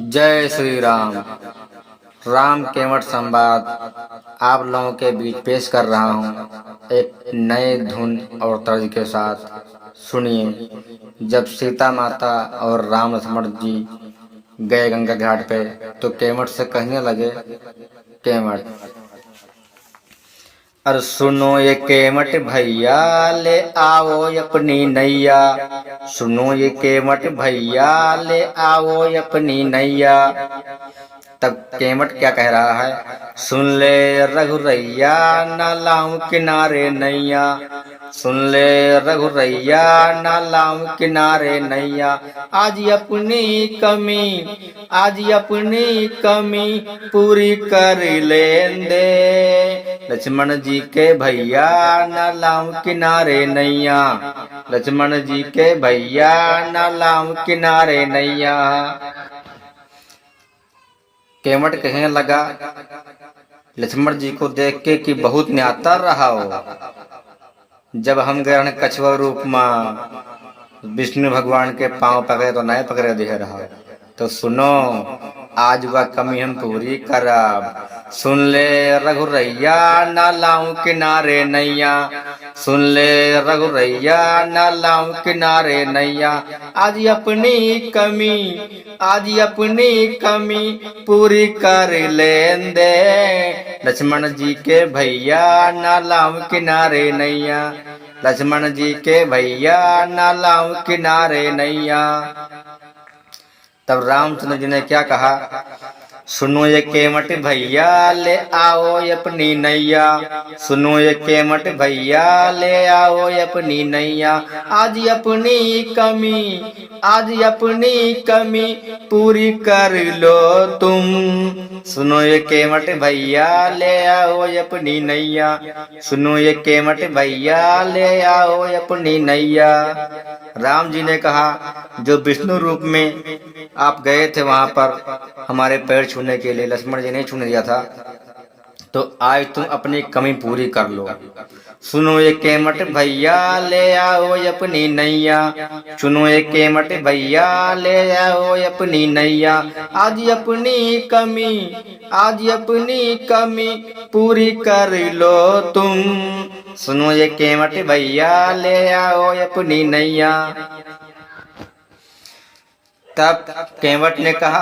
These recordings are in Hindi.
जय श्री राम। राम केवट संवाद आप लोगों के बीच पेश कर रहा हूँ एक नए धुन और तर्ज के साथ। सुनिए। जब सीता माता और राम लक्ष्मण जी गए गंगा घाट पे तो केवट से कहने लगे, केवट अरे सुनो ये केवट भैया, ले आओ अपनी नैया। सुनो ये केवट भैया, ले आओ अपनी नैया। तब केवट क्या कह रहा है, सुन ले रघुरैया, ना लाऊं किनारे नैया। सुन ले रघुरैया, ना लाऊं किनारे नैया। आज अपनी कमी, आज अपनी कमी पूरी कर लें दे। लक्ष्मण जी के भैया, ना लाऊं किनारे नैया। लक्ष्मण जी के भैया, ना लाऊं किनारे नैया। केवट कहने लगा लक्ष्मण जी को देख के कि बहुत न्याता रहा हो। जब हम गए कछुआ रूप में विष्णु भगवान के पांव पकड़े तो नहीं पकड़े दे रहा। तो सुनो, आज वह कमी हम पूरी करब। सुन ले रघुरैया, ना लाऊं किनारे नैया। सुन ले रघुरैया, ना लाऊं किनारे नैया। आज अपनी कमी, आज अपनी कमी पूरी कर लें दे। लक्ष्मण जी के भैया, ना लाऊं किनारे नैया। लक्ष्मण जी के भैया, ना लाऊं किनारे नैया। तब रामचंद्र जी ने क्या कहा, सुनो ये केवट भैया, ले आओ अपनी नैया। सुनो ये केवट भैया, ले आओ अपनी नैया। आज अपनी कमी, आज अपनी कमी पूरी कर लो तुम। सुनो ये केवट भैया, ले आओ अपनी नैया। सुनो ये केवट भैया, ले आओ अपनी नैया। राम जी ने कहा, जो विष्णु रूप में आप गए थे वहां पर हमारे पैर छूने के लिए, लक्ष्मण जी ने छूने दिया था, तो आज तुम अपनी कमी पूरी कर लो। सुनो ये केवट भैया, ले आओ अपनी नैया। सुनो ये केवट भैया, ले आओ अपनी नैया। आज अपनी कमी, आज अपनी कमी पूरी कर लो तुम। सुनो ये केवट भैया, ले आओ अपनी नैया। तब केवट ने कहा,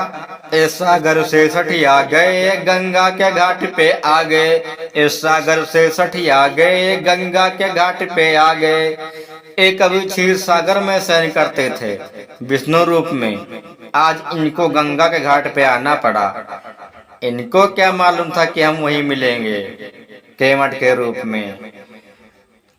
इस सागर से सठिया गए, गंगा के घाट पे आ गए। इस सागर से सठिया गए, गंगा के घाट पे आ गए। एक कभी क्षीर सागर में शयन करते थे विष्णु रूप में, आज इनको गंगा के घाट पे आना पड़ा। इनको क्या मालूम था कि हम वहीं मिलेंगे केवट के रूप में।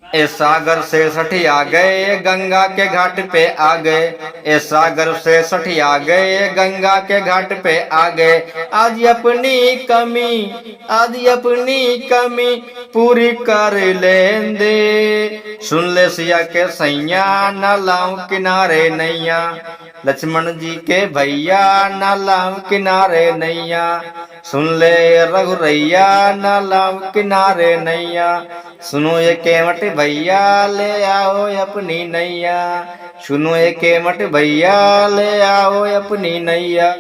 इस सागर से सठिया गए, गंगा के घाट पे आ गए। इस सागर से सठिया गए, गंगा के घाट पे आ गए। आज अपनी कमी, आज अपनी कमी पूरी कर लें दे। सुन ले सिया के सैया, ना लाऊं किनारे नैया। लक्ष्मण जी के भैया, ना लाऊं किनारे नैया। सुन ले रघुरैया, ना लाऊं किनारे नैया। सुनो ये केवट भैया, ले आओ अपनी नैया। सुनो ये केवट भैया, ले आओ अपनी नैया।